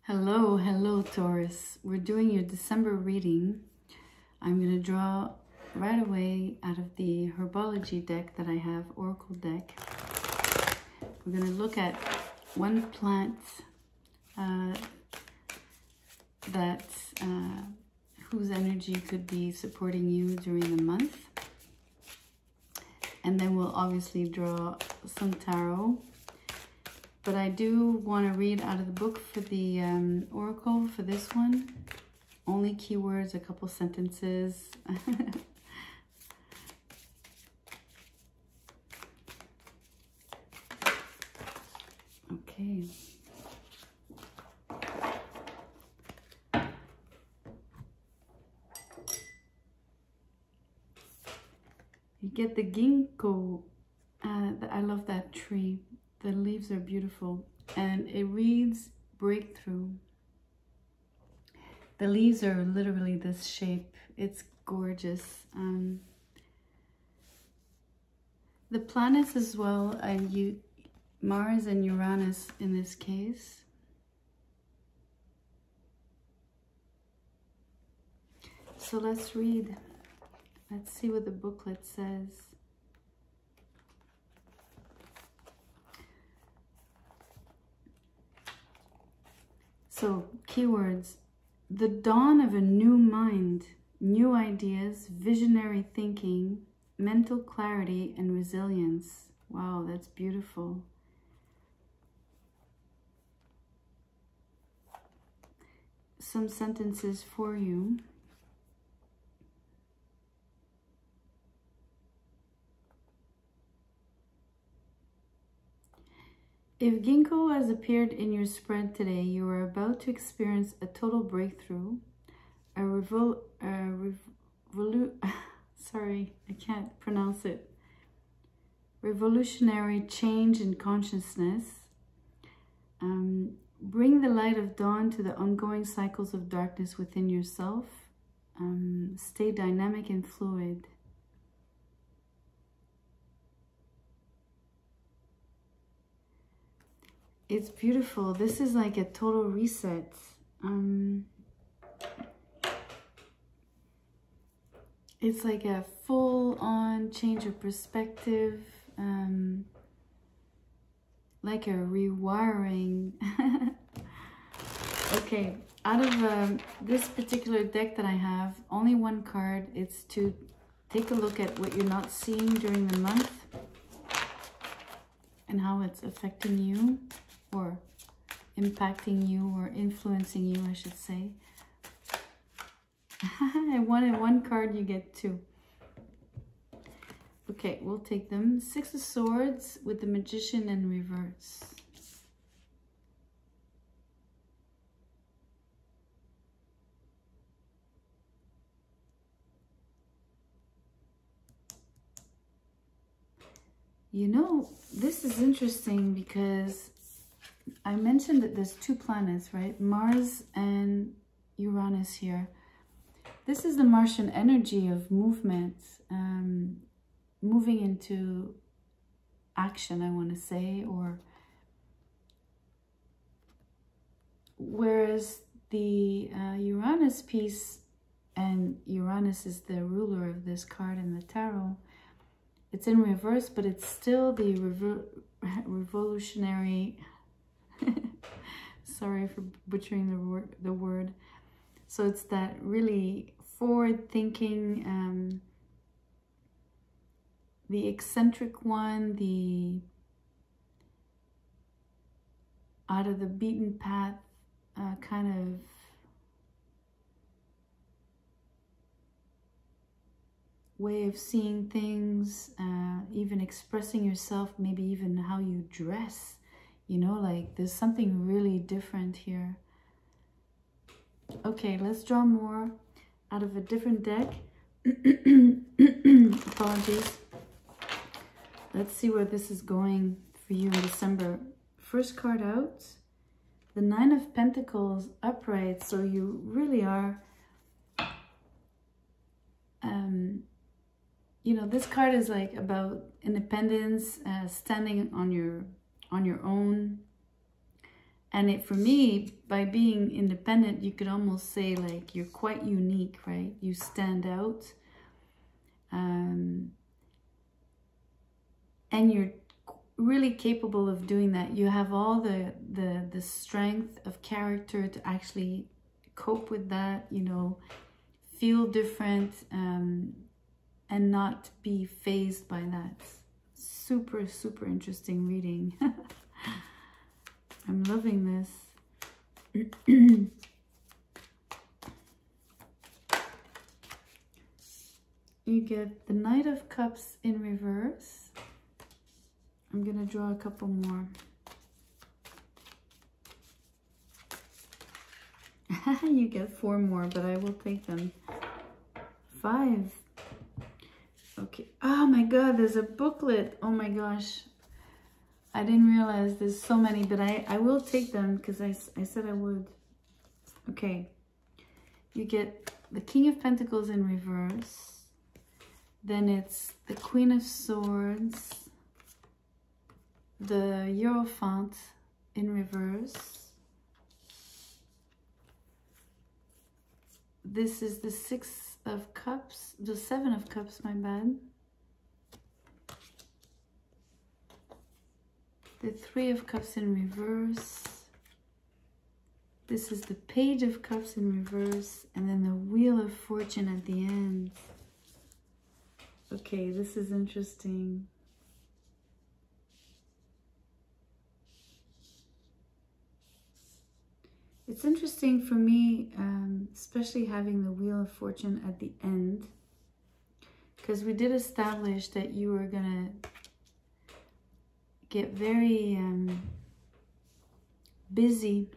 Hello, Taurus. We're doing your December reading. I'm going to draw right away out of the herbology deck that I have, Oracle deck. We're going to look at one plant whose energy could be supporting you during the month. And then we'll obviously draw some tarot. But I do want to read out of the book for the oracle for this one. Only keywords, a couple sentences. Okay. You get the ginkgo. I love that tree. The leaves are beautiful, and it reads breakthrough. The leaves are literally this shape. It's gorgeous. The planets as well, Mars and Uranus in this case. So let's read. Let's see what the booklet says. So, keywords: the dawn of a new mind, new ideas, visionary thinking, mental clarity, and resilience. Wow, that's beautiful. Some sentences for you. If ginkgo has appeared in your spread today, you are about to experience a total breakthrough, sorry, I can't pronounce it. Revolutionary change in consciousness. Bring the light of dawn to the ongoing cycles of darkness within yourself. Stay dynamic and fluid. It's beautiful. This is like a total reset. It's like a full-on change of perspective, like a rewiring. Okay, out of this particular deck that I have, only one card. It's to take a look at what you're not seeing during the month and how it's affecting you, or impacting you, or influencing you, I should say. I wanted one card, you get two. Okay, we'll take them. Six of Swords with the Magician in reverse. You know, this is interesting because I mentioned that there's two planets, right? Mars and Uranus here. This is the Martian energy of movement, moving into action, I want to say, or whereas the Uranus piece, and Uranus is the ruler of this card in the tarot, it's in reverse, but it's still the revolutionary. Sorry for butchering the word. So it's that really forward-thinking, the eccentric one, the out of the beaten path kind of way of seeing things, even expressing yourself, maybe even how you dress. You know, like there's something really different here. Okay, let's draw more out of a different deck. Apologies. Let's see where this is going for you in December. First card out, the Nine of Pentacles upright. So you really are, you know, this card is like about independence, standing on your own, And it, for me, by being independent, you could almost say like you're quite unique, right? You stand out. And you're really capable of doing that. You have all the strength of character to actually cope with that, you know, feel different, and not be fazed by that. Super, super interesting reading. I'm loving this. You get the Knight of Cups in reverse. I'm going to draw a couple more. You get 4 more, but I will take them. 5. Okay. Oh my God, there's a booklet. Oh my gosh. I didn't realize there's so many, but I will take them because I said I would. Okay. You get the King of Pentacles in reverse. Then it's the Queen of Swords. The Hierophant in reverse. This is the 6 of Cups, the 7 of Cups, my bad. The 3 of Cups in reverse. This is the Page of Cups in reverse, and then the Wheel of Fortune at the end. Okay, this is interesting. It's interesting for me, especially having the Wheel of Fortune at the end, because we did establish that you were gonna get very busy,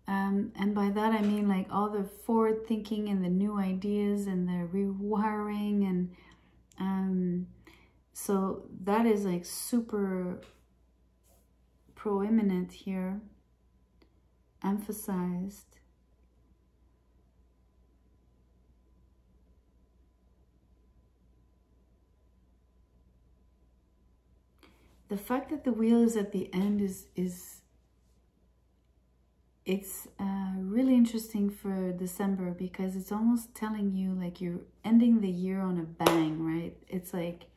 and by that I mean like all the forward thinking and the new ideas and the rewiring, and so that is like super proeminent here. Emphasized. The fact that the wheel is at the end it's really interesting for December, because it's almost telling you like you're ending the year on a bang, right? It's like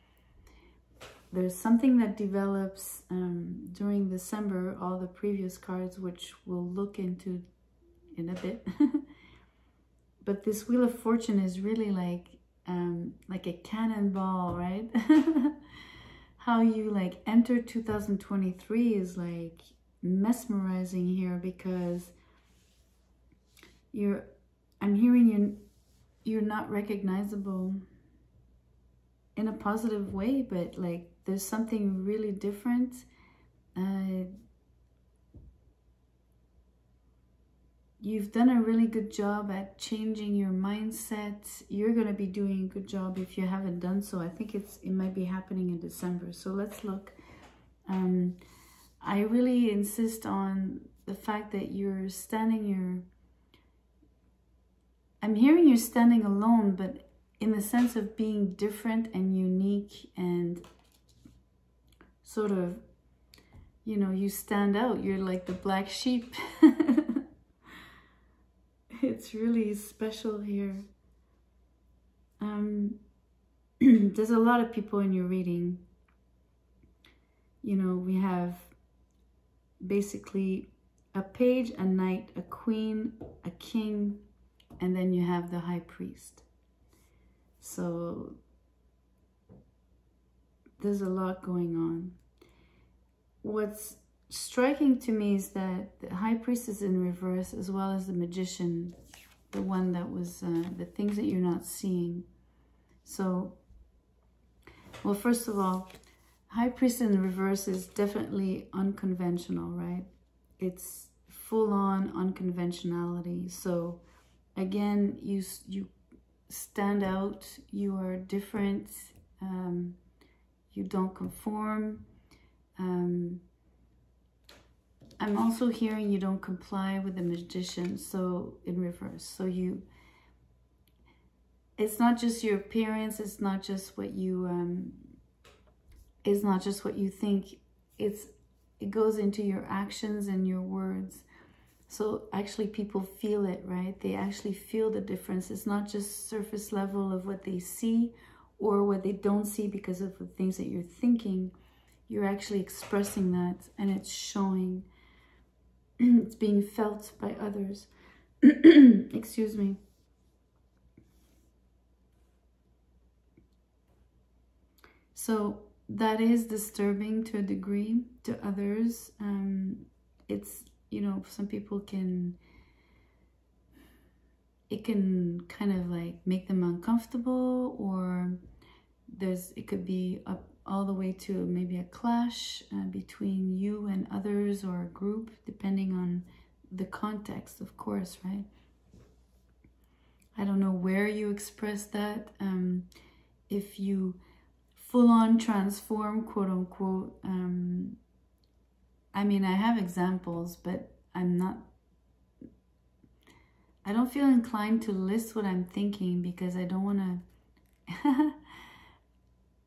there's something that develops during December, all the previous cards, which we'll look into in a bit. But this Wheel of Fortune is really like a cannonball, right? How you like enter 2023 is like mesmerizing here, because I'm hearing you're not recognizable in a positive way, but like there's something really different. You've done a really good job at changing your mindset. You're going to be doing a good job if you haven't done so. I think it might be happening in December. So let's look. I really insist on the fact that you're standing I'm hearing you're standing alone, but in the sense of being different and unique and sort of, you know, you stand out. You're like the black sheep. It's really special here. There's a lot of people in your reading. You know, we have basically a page, a knight, a queen, a king, and then you have the high priest. So there's a lot going on. What's striking to me is that the high priest is in reverse, as well as the magician, the one that was the things that you're not seeing. So, well, first of all, high priest in reverse is definitely unconventional, right? It's full-on unconventionality. So again, you stand out, you are different, you don't conform. I'm also hearing you don't comply with the magician, so in reverse. So it's not just your appearance, it's not just what you think, it's it goes into your actions and your words. So actually people feel it, right? They actually feel the difference. It's not just surface level of what they see or what they don't see because of the things that you're thinking. You're actually expressing that, and it's showing. It's being felt by others. Excuse me. So that is disturbing to a degree to others. It's, you know, some people it can kind of like make them uncomfortable, or it could be up all the way to maybe a clash between you and others or a group, depending on the context, of course, right? I don't know where you express that. If you full-on transform, quote unquote, I mean, I have examples, but I don't feel inclined to list what I'm thinking, because I don't want to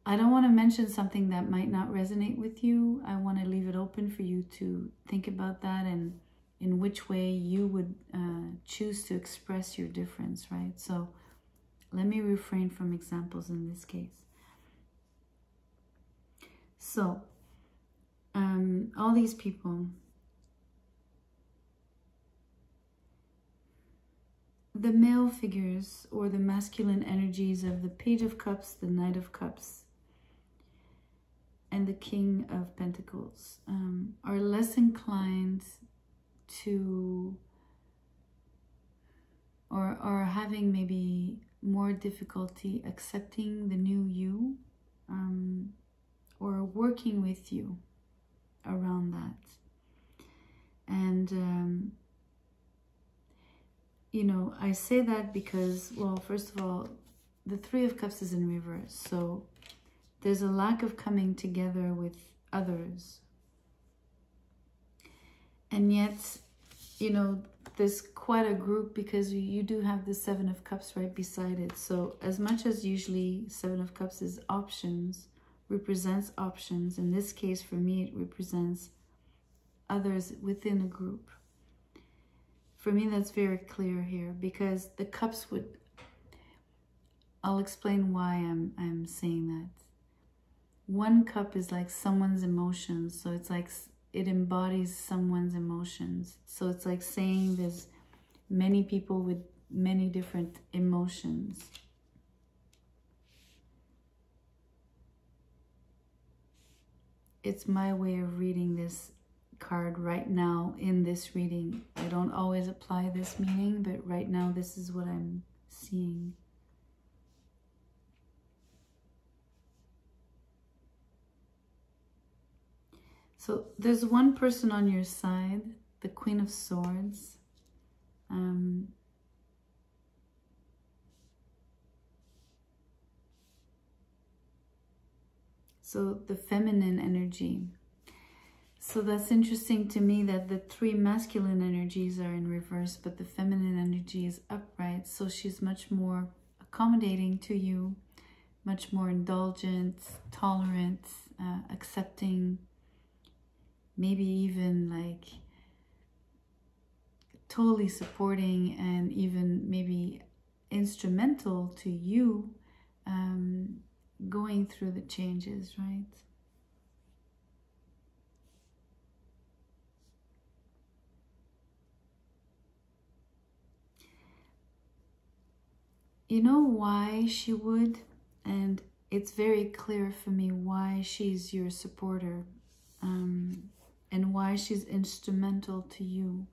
I don't want to mention something that might not resonate with you. I want to leave it open for you to think about that and in which way you would choose to express your difference, right? So let me refrain from examples in this case. So all these people, the male figures or the masculine energies of the Page of Cups, the Knight of Cups, and the King of Pentacles are less inclined to, or are having maybe more difficulty accepting the new you, or working with you around that. And you know, I say that because, well, first of all, the Three of Cups is in reverse, so there's a lack of coming together with others. And yet, you know, there's quite a group, because you do have the Seven of Cups right beside it. So as much as usually Seven of Cups is options, represents options, in this case for me it represents others within a group. For me that's very clear here, because the cups would, I'll explain why I'm saying that. One cup is like someone's emotions, so it's like it embodies someone's emotions. So it's like saying there's many people with many different emotions. It's my way of reading this card right now in this reading. I don't always apply this meaning, but right now this is what I'm seeing. So there's one person on your side, the Queen of Swords. So the feminine energy. So that's interesting to me that the three masculine energies are in reverse, but the feminine energy is upright. So she's much more accommodating to you, much more indulgent, tolerant, accepting, maybe even like totally supporting, and even maybe instrumental to you going through the changes, right? You know why she would, and it's very clear for me why she's your supporter, and why she's instrumental to you.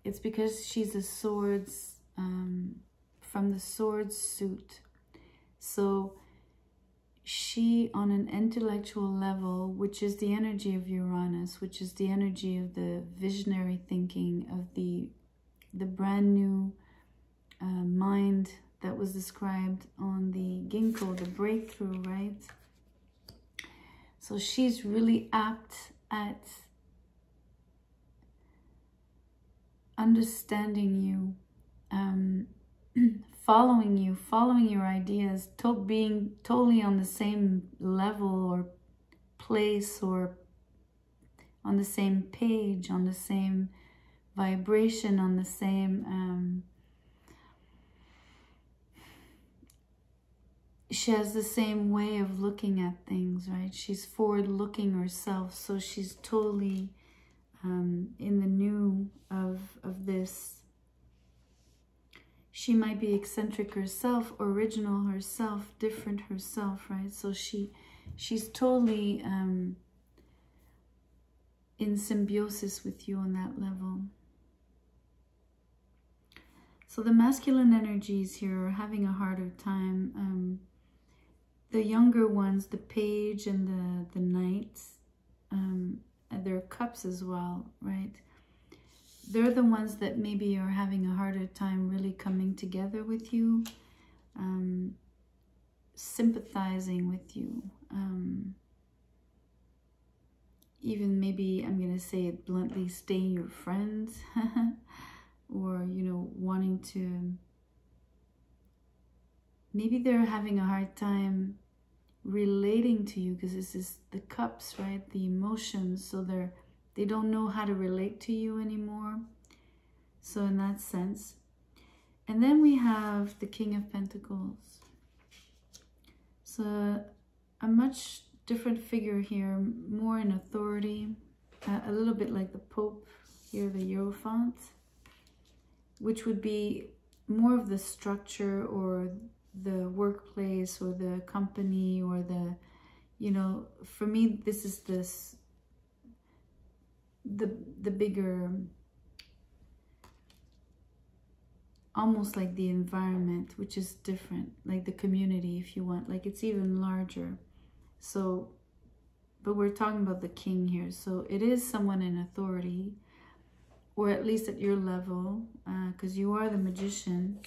It's because she's a swords, from the swords suit. So she, on an intellectual level, which is the energy of Uranus, which is the energy of the visionary thinking, of the brand new mind that was described on the ginkgo, the breakthrough, right? So she's really apt at understanding you, following you, following your ideas, being totally on the same level or place or on the same page, on the same vibration, on the same, she has the same way of looking at things, right? She's forward looking herself, so she's totally in the new of this. She might be eccentric herself, original herself, different herself, right? So she's totally in symbiosis with you on that level. So the masculine energies here are having a harder time. The younger ones, the page and the knight, their cups as well, right? They're the ones that maybe are having a harder time really coming together with you, sympathizing with you. Even maybe, I'm going to say it bluntly, staying your friends or, you know, wanting to, maybe they're having a hard time relating to you because this is the cups, right? The emotions. So they don't know how to relate to you anymore. So in that sense. And then we have the King of Pentacles. So a much different figure here, more in authority, a little bit like the Pope here, the Hierophant, which would be more of the structure or the workplace or the company or the, you know, for me, this is the bigger, almost like the environment, which is different, like the community, if you want, like it's even larger. So, but we're talking about the king here. So it is someone in authority, or at least at your level, because you are the magician.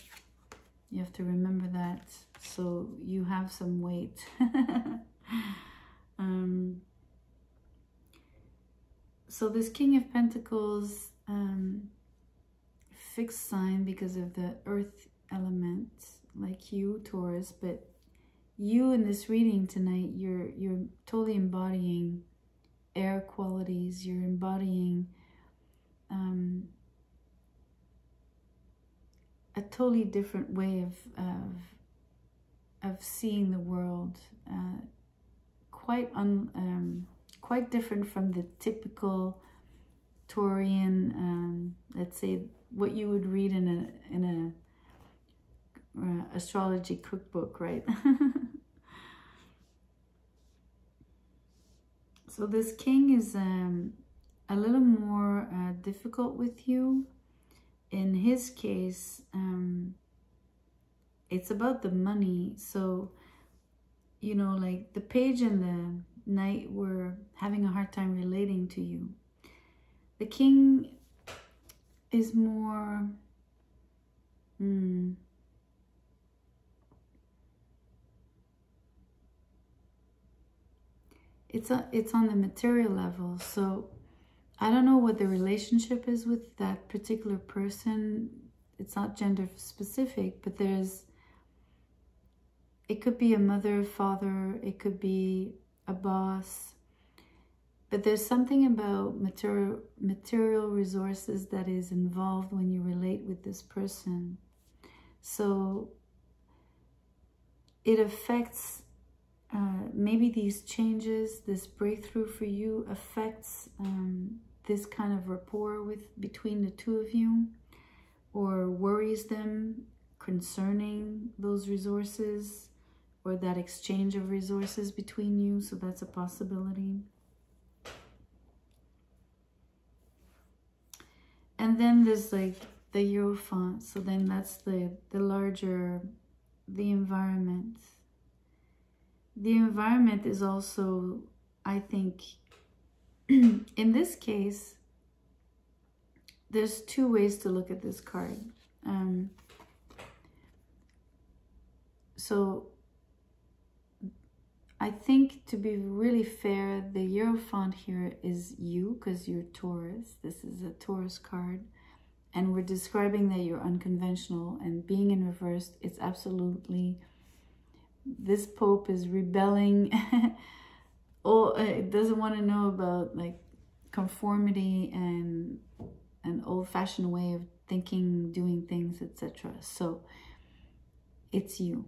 You have to remember that. So you have some weight. So this King of Pentacles, fixed sign because of the earth element, like you, Taurus, but you in this reading tonight, you're totally embodying air qualities. You're embodying a totally different way of seeing the world, quite different from the typical Taurian, let's say what you would read in a astrology cookbook, right? So this king is a little more difficult with you. In his case, it's about the money. So, you know, like the page and the knight were having a hard time relating to you. The king is more... It's on the material level. So I don't know what the relationship is with that particular person. It's not gender specific, but it could be a mother, father, it could be a boss. But there's something about material resources that is involved when you relate with this person. So it affects, maybe these changes, this breakthrough for you affects this kind of rapport between the two of you, or worries them concerning those resources or that exchange of resources between you. So that's a possibility. And then there's like the Hierophant. So then that's the larger, the environment. The environment is also, I think, in this case, there's two ways to look at this card. So I think, to be really fair, the Hierophant here is you, because you're Taurus. This is a Taurus card. And we're describing that you're unconventional, and being in reverse, it's absolutely... This Pope is rebelling. It doesn't want to know about like conformity and an old-fashioned way of thinking, doing things, etc. So it's you.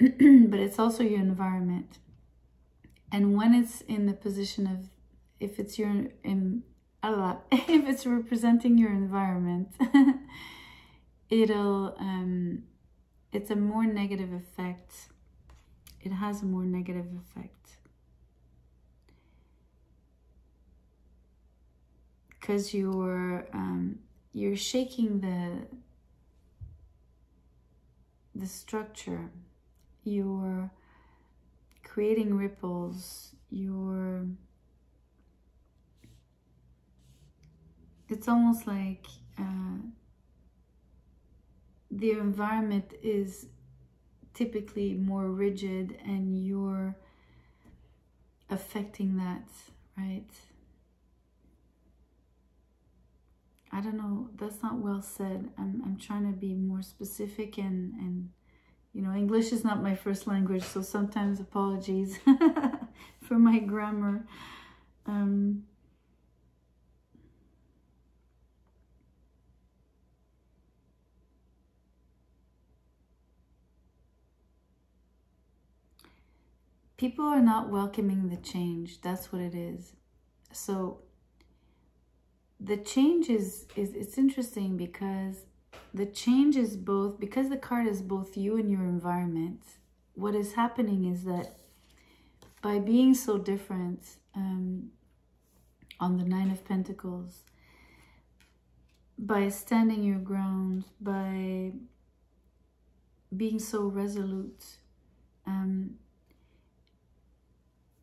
But it's also your environment. And when it's in the position of, if it's if it's representing your environment, it's a more negative effect. It has a more negative effect. Because you're shaking the structure. You're creating ripples. It's almost like the environment is typically more rigid and you're affecting that, right? I don't know, that's not well said. I'm trying to be more specific and you know, English is not my first language, so sometimes apologies for my grammar. People are not welcoming the change. That's what it is. So the change is it's interesting because the change is both, because the card is both you and your environment. What is happening is that by being so different, on the Nine of Pentacles, by standing your ground, by being so resolute,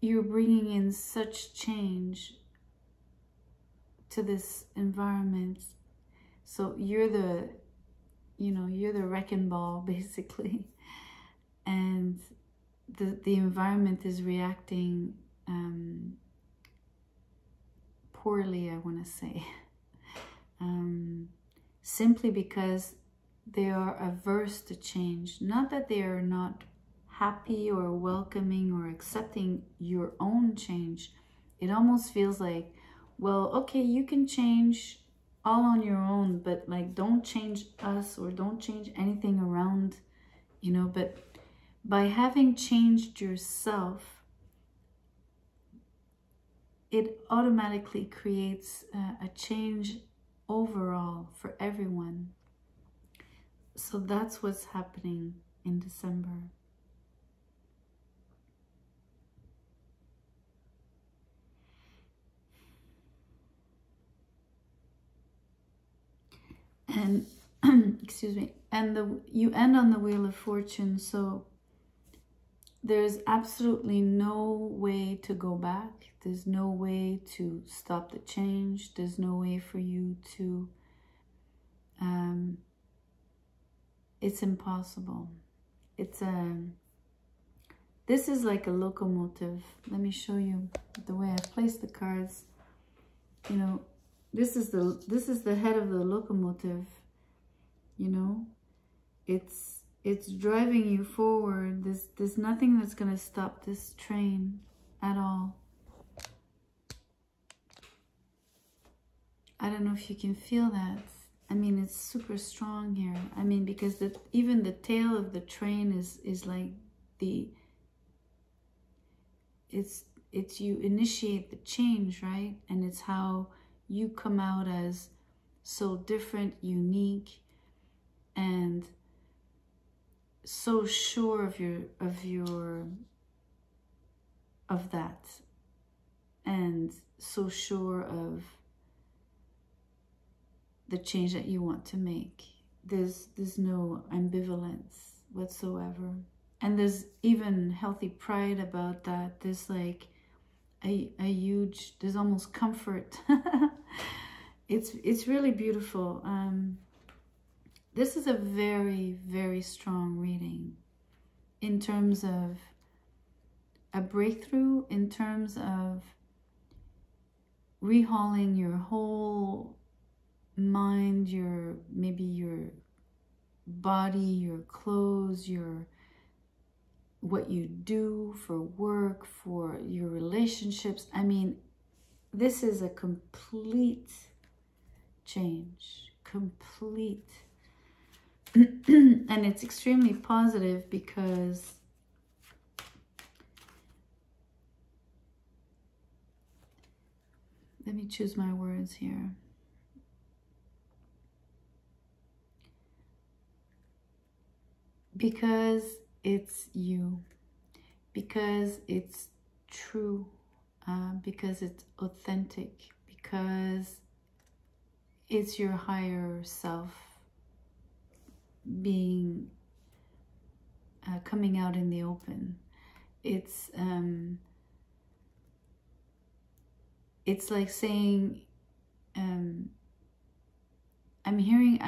you're bringing in such change to this environment. So you're the, you know, you're the wrecking ball basically, and the environment is reacting poorly, I want to say, simply because they are averse to change. Not that they are not happy or welcoming or accepting your own change. It almost feels like, well, okay, you can change all on your own, but like don't change us or don't change anything around, you know. But by having changed yourself, it automatically creates a change overall for everyone. So that's what's happening in December. And excuse me, and you end on the Wheel of Fortune, so there's absolutely no way to go back. There's no way to stop the change. There's no way for you to it's impossible. It's this is like a locomotive. Let me show you the way I've placed the cards. You know, this is the head of the locomotive, you know. It's driving you forward. There's nothing that's going to stop this train at all. I don't know if you can feel that. I mean, it's super strong here. I mean, because even the tail of the train is like it's you initiate the change, right? And it's how you come out as so different, unique, and so sure of that, and so sure of the change that you want to make. There's no ambivalence whatsoever, and there's even healthy pride about that. There's like a huge, there's almost comfort. It's really beautiful. This is a very, very strong reading in terms of a breakthrough, in terms of rehauling your whole mind, maybe your body, your clothes, what you do for work, for your relationships. I mean, this is a complete change, complete. And it's extremely positive because let me choose my words here. Because it's you, because it's true, because it's authentic, because it's your higher self being coming out in the open. It's like saying, I'm hearing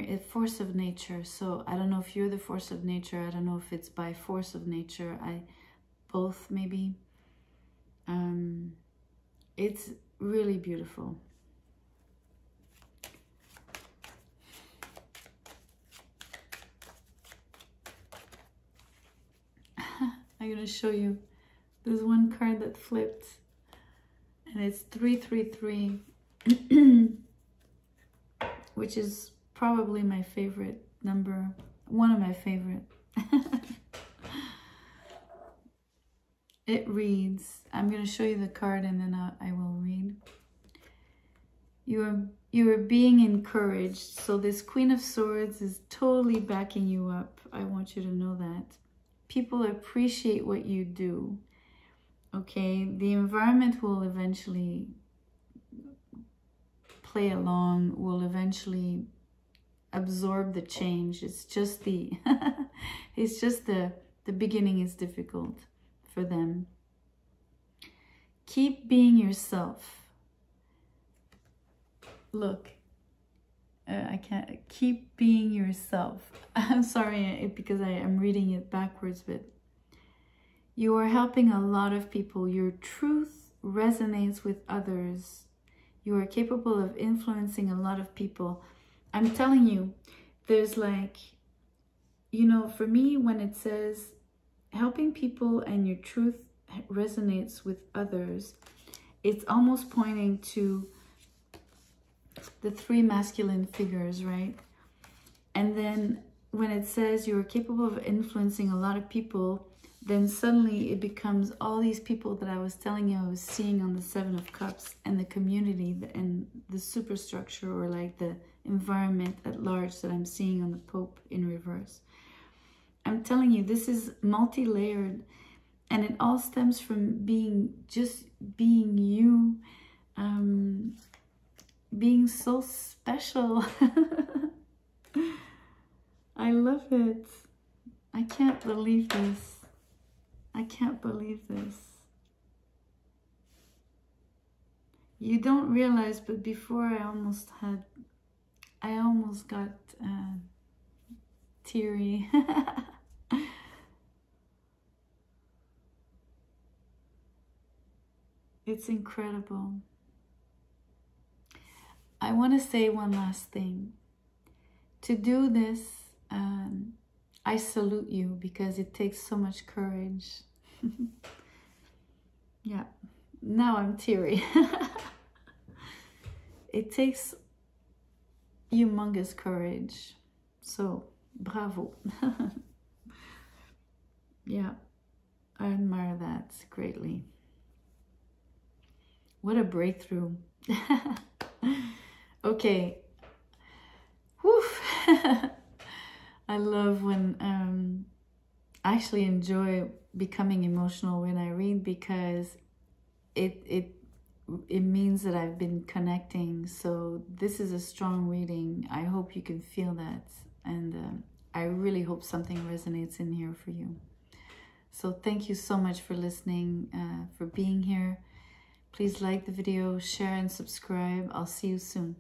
a force of nature. So I don't know if you're the force of nature. I don't know if it's by force of nature. Both maybe. It's really beautiful. I'm going to show you. There's one card that flipped, and it's 333, which is probably my favorite number, one of my favorite. It reads, I'm going to show you the card and then I will read. You are being encouraged. So this Queen of Swords is totally backing you up. I want you to know that. People appreciate what you do. Okay, the environment will eventually play along, will eventually absorb the change. It's just the it's just the beginning is difficult for them. Keep being yourself. Look, I can't. Keep being yourself. I'm sorry because I am reading it backwards, but you are helping a lot of people. Your truth resonates with others. You are capable of influencing a lot of people. I'm telling you, there's like, you know, for me, when it says helping people and your truth resonates with others, it's almost pointing to the three masculine figures, right? And then when it says you are capable of influencing a lot of people, then suddenly it becomes all these people that I was telling you I was seeing on the Seven of Cups, and the community and the superstructure, or like the environment at large that I'm seeing on the Pope in reverse. I'm telling you, this is multi-layered, and it all stems from just being you, being so special. I love it. I can't believe this. I can't believe this. You don't realize, but before I almost got teary. It's incredible. I want to say one last thing. To do this, I salute you, because it takes so much courage. Yeah, now I'm teary. It takes humongous courage. So, bravo. Yeah, I admire that greatly. What a breakthrough. Okay. Whew. I love when I actually enjoy becoming emotional when I read, because it means that I've been connecting. So this is a strong reading. I hope you can feel that, and I really hope something resonates in here for you. So thank you so much for listening, for being here. Please like the video, share and subscribe. I'll see you soon.